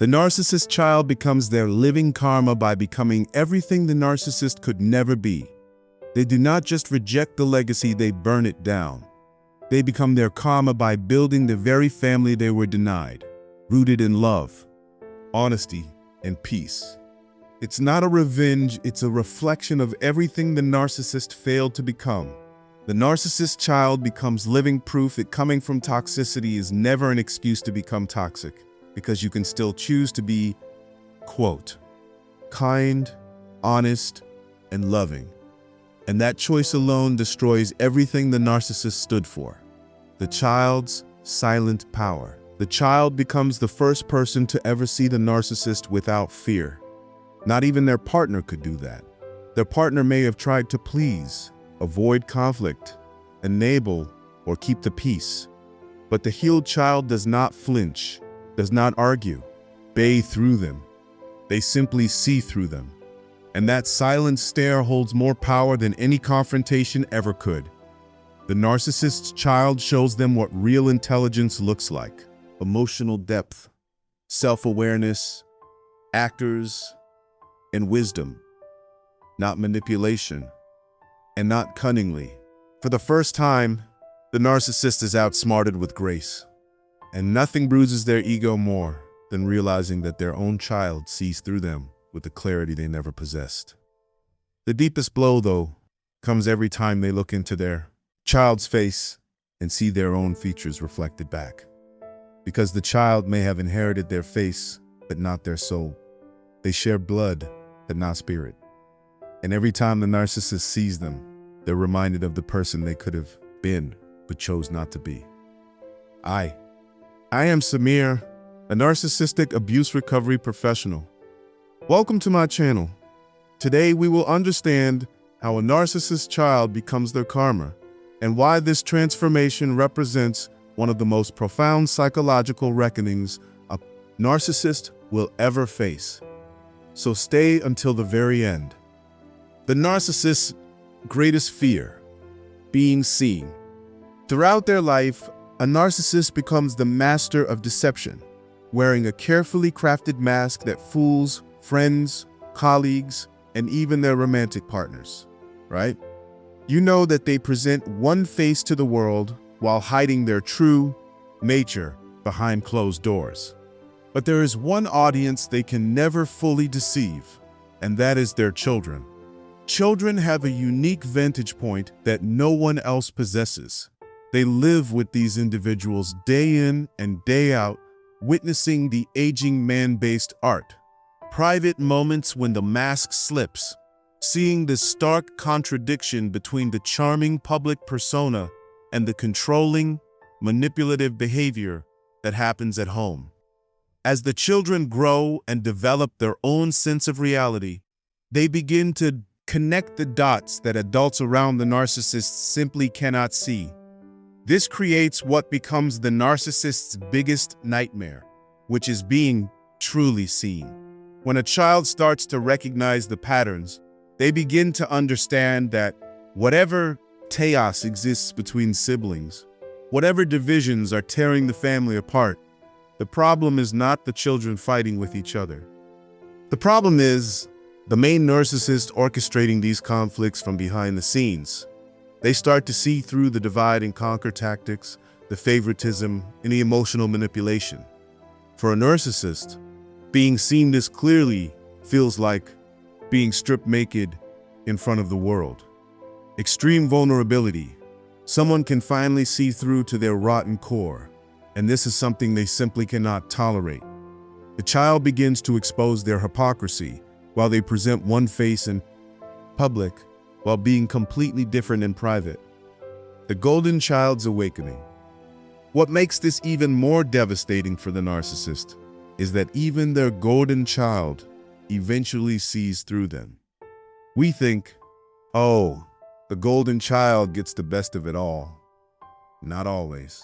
The narcissist child becomes their living karma by becoming everything the narcissist could never be. They do not just reject the legacy, they burn it down. They become their karma by building the very family they were denied, rooted in love, honesty, and peace. It's not a revenge, it's a reflection of everything the narcissist failed to become. The narcissist child becomes living proof that coming from toxicity is never an excuse to become toxic, because you can still choose to be, quote, kind, honest, and loving. And that choice alone destroys everything the narcissist stood for. The child's silent power. The child becomes the first person to ever see the narcissist without fear. Not even their partner could do that. Their partner may have tried to please, avoid conflict, enable, or keep the peace. But the healed child does not flinch, does not argue, bay through them. They simply see through them. And that silent stare holds more power than any confrontation ever could. The narcissist's child shows them what real intelligence looks like. Emotional depth, self-awareness, actors, and wisdom. Not manipulation, and not cunningly. For the first time, the narcissist is outsmarted with grace. And nothing bruises their ego more than realizing that their own child sees through them with the clarity they never possessed. The deepest blow, though, comes every time they look into their child's face and see their own features reflected back. Because the child may have inherited their face, but not their soul. They share blood, but not spirit. And every time the narcissist sees them, they're reminded of the person they could have been, but chose not to be. I am Samir, a narcissistic abuse recovery professional. Welcome to my channel. Today we will understand how a narcissist child becomes their karma and why this transformation represents one of the most profound psychological reckonings a narcissist will ever face. So stay until the very end. The narcissist's greatest fear: being seen. Throughout their life, a narcissist becomes the master of deception, wearing a carefully crafted mask that fools friends, colleagues, and even their romantic partners, right? You know that they present one face to the world while hiding their true nature behind closed doors. But there is one audience they can never fully deceive, and that is their children. Children have a unique vantage point that no one else possesses. They live with these individuals day in and day out, witnessing the aging man-based art. Private moments when the mask slips, seeing the stark contradiction between the charming public persona and the controlling, manipulative behavior that happens at home. As the children grow and develop their own sense of reality, they begin to connect the dots that adults around the narcissist simply cannot see. This creates what becomes the narcissist's biggest nightmare, which is being truly seen. When a child starts to recognize the patterns, they begin to understand that whatever chaos exists between siblings, whatever divisions are tearing the family apart, the problem is not the children fighting with each other. The problem is the main narcissist orchestrating these conflicts from behind the scenes. They start to see through the divide and conquer tactics, the favoritism, and the emotional manipulation. For a narcissist, being seen this clearly feels like being stripped naked in front of the world. Extreme vulnerability. Someone can finally see through to their rotten core, and this is something they simply cannot tolerate. The child begins to expose their hypocrisy while they present one face in public while being completely different in private. The golden child's awakening. What makes this even more devastating for the narcissist is that even their golden child eventually sees through them. We think, oh, the golden child gets the best of it all. Not always.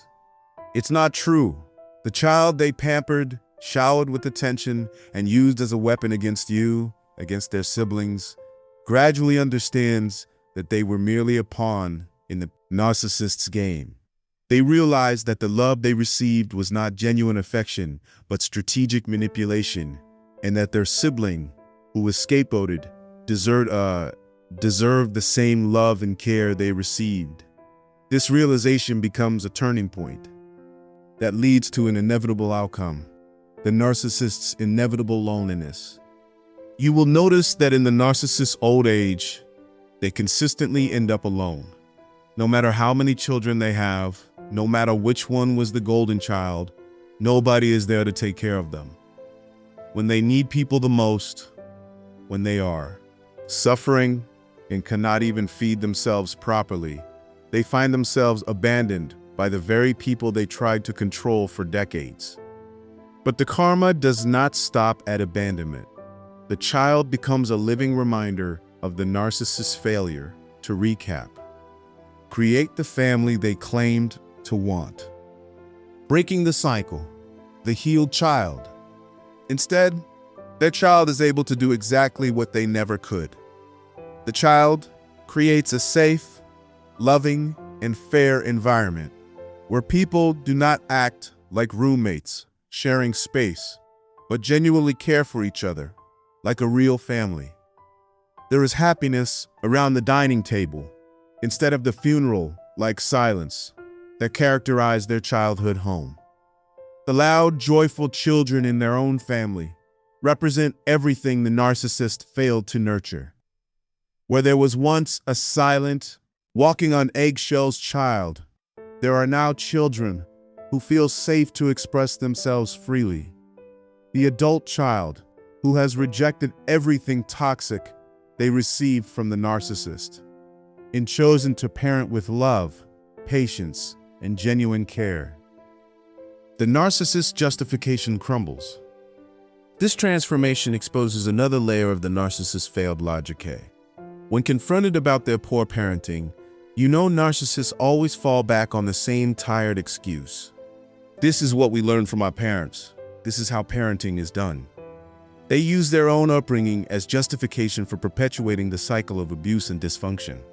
It's not true. The child they pampered, showered with attention, and used as a weapon against you, against their siblings, gradually understands that they were merely a pawn in the narcissist's game. They realized that the love they received was not genuine affection, but strategic manipulation, and that their sibling, who was scapegoated, deserved the same love and care they received. This realization becomes a turning point that leads to an inevitable outcome: the narcissist's inevitable loneliness. You will notice that in the narcissist's old age, they consistently end up alone. No matter how many children they have, no matter which one was the golden child, nobody is there to take care of them. When they need people the most, when they are suffering and cannot even feed themselves properly, they find themselves abandoned by the very people they tried to control for decades. But the karma does not stop at abandonment. The child becomes a living reminder of the narcissist's failure to recap, create the family they claimed to want. Breaking the cycle, the healed child. Instead, their child is able to do exactly what they never could. The child creates a safe, loving, and fair environment where people do not act like roommates, sharing space, but genuinely care for each other, like a real family. There is happiness around the dining table, instead of the funeral-like silence that characterized their childhood home. The loud, joyful children in their own family represent everything the narcissist failed to nurture. Where there was once a silent, walking on eggshells child, there are now children who feel safe to express themselves freely. The adult child who has rejected everything toxic they received from the narcissist and chosen to parent with love, patience, and genuine care. The narcissist's justification crumbles. This transformation exposes another layer of the narcissist's failed logic. When confronted about their poor parenting, you know narcissists always fall back on the same tired excuse. This is what we learned from our parents. This is how parenting is done. They use their own upbringing as justification for perpetuating the cycle of abuse and dysfunction,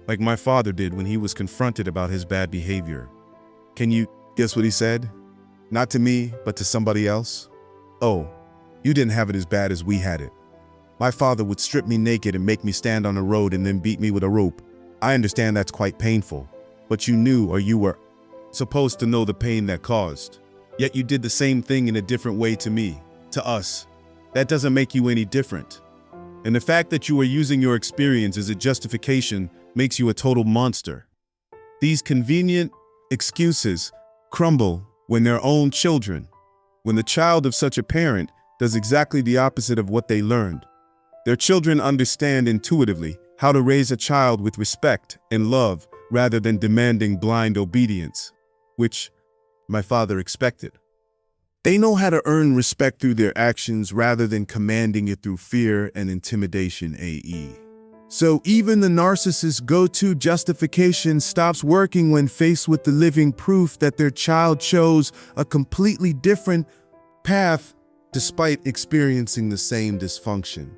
like my father did when he was confronted about his bad behavior. Can you guess what he said? Not to me, but to somebody else. Oh, you didn't have it as bad as we had it. My father would strip me naked and make me stand on the road and then beat me with a rope. I understand that's quite painful, but you knew, or you were supposed to know, the pain that caused. Yet you did the same thing in a different way to me, to us. That doesn't make you any different. And the fact that you are using your experience as a justification makes you a total monster. These convenient excuses crumble when their own children, when the child of such a parent does exactly the opposite of what they learned. Their children understand intuitively how to raise a child with respect and love rather than demanding blind obedience, which my father expected. They know how to earn respect through their actions rather than commanding it through fear and intimidation, i.e. So even the narcissist's go-to justification stops working when faced with the living proof that their child chose a completely different path despite experiencing the same dysfunction.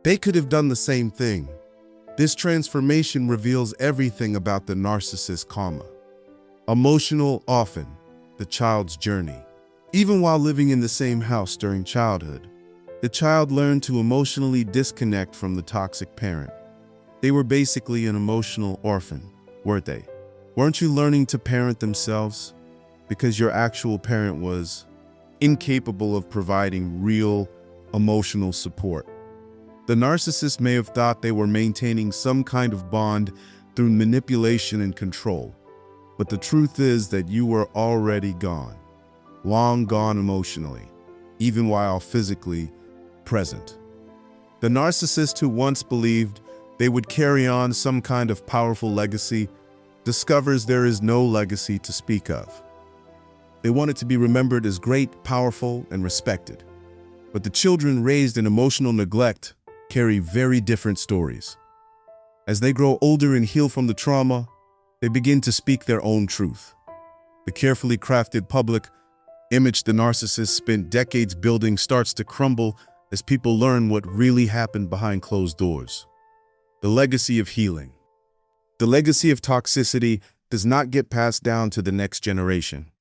They could have done the same thing. This transformation reveals everything about the narcissist's karma. Emotional often, the child's journey. Even while living in the same house during childhood, the child learned to emotionally disconnect from the toxic parent. They were basically an emotional orphan, weren't they? Weren't you learning to parent themselves because your actual parent was incapable of providing real emotional support? The narcissist may have thought they were maintaining some kind of bond through manipulation and control, but the truth is that you were already gone. Long gone emotionally, even while physically present. The narcissist who once believed they would carry on some kind of powerful legacy discovers there is no legacy to speak of. They wanted to be remembered as great, powerful, and respected. But the children raised in emotional neglect carry very different stories. As they grow older and heal from the trauma, they begin to speak their own truth. The carefully crafted public image the narcissist spent decades building starts to crumble as people learn what really happened behind closed doors. The legacy of healing. The legacy of toxicity does not get passed down to the next generation.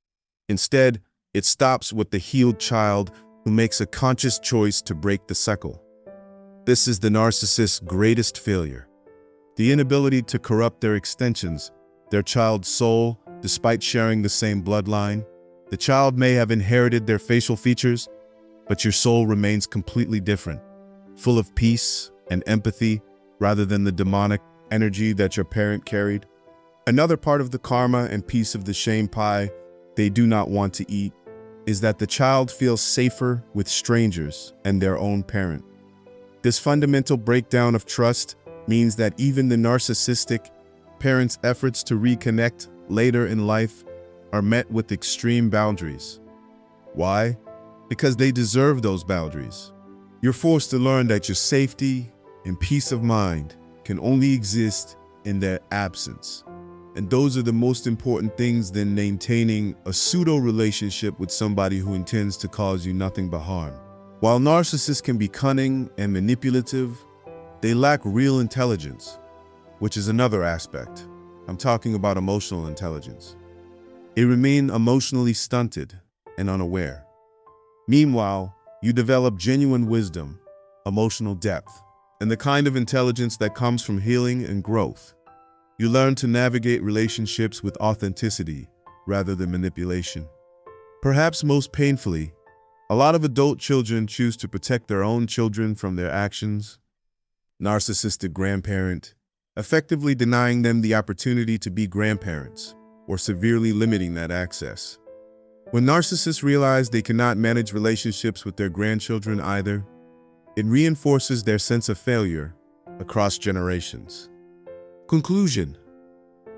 Instead, it stops with the healed child who makes a conscious choice to break the cycle. This is the narcissist's greatest failure. The inability to corrupt their extensions, their child's soul, despite sharing the same bloodline. The child may have inherited their facial features, but your soul remains completely different, full of peace and empathy rather than the demonic energy that your parent carried. Another part of the karma and piece of the shame pie they do not want to eat is that the child feels safer with strangers and their own parent. This fundamental breakdown of trust means that even the narcissistic parent's efforts to reconnect later in life are met with extreme boundaries. Why? Because they deserve those boundaries. You're forced to learn that your safety and peace of mind can only exist in their absence. And those are the most important things than maintaining a pseudo-relationship with somebody who intends to cause you nothing but harm. While narcissists can be cunning and manipulative, they lack real intelligence, which is another aspect. I'm talking about emotional intelligence. They remain emotionally stunted and unaware. Meanwhile, you develop genuine wisdom, emotional depth, and the kind of intelligence that comes from healing and growth. You learn to navigate relationships with authenticity rather than manipulation. Perhaps most painfully, a lot of adult children choose to protect their own children from their actions. Narcissistic grandparent, effectively denying them the opportunity to be grandparents or severely limiting that access. When narcissists realize they cannot manage relationships with their grandchildren either, it reinforces their sense of failure across generations. Conclusion: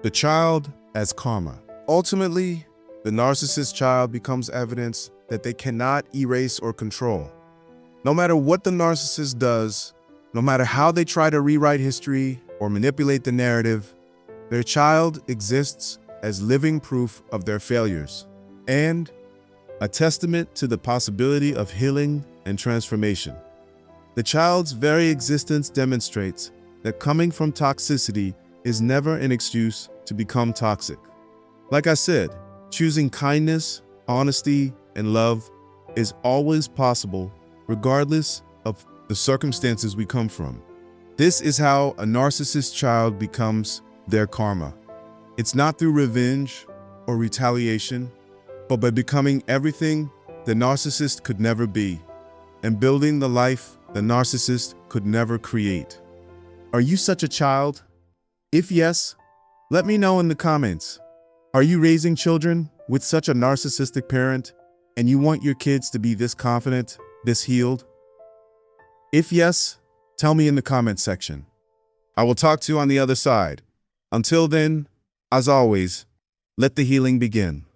the child as karma. Ultimately, the narcissist child becomes evidence that they cannot erase or control. No matter what the narcissist does, no matter how they try to rewrite history or manipulate the narrative, their child exists as living proof of their failures and a testament to the possibility of healing and transformation. The child's very existence demonstrates that coming from toxicity is never an excuse to become toxic. Like I said, choosing kindness, honesty, and love is always possible, regardless of the circumstances we come from. This is how a narcissist child becomes their karma. It's not through revenge or retaliation, but by becoming everything the narcissist could never be and building the life the narcissist could never create. Are you such a child? If yes, let me know in the comments. Are you raising children with such a narcissistic parent and you want your kids to be this confident, this healed? If yes, tell me in the comments section. I will talk to you on the other side. Until then, as always, let the healing begin.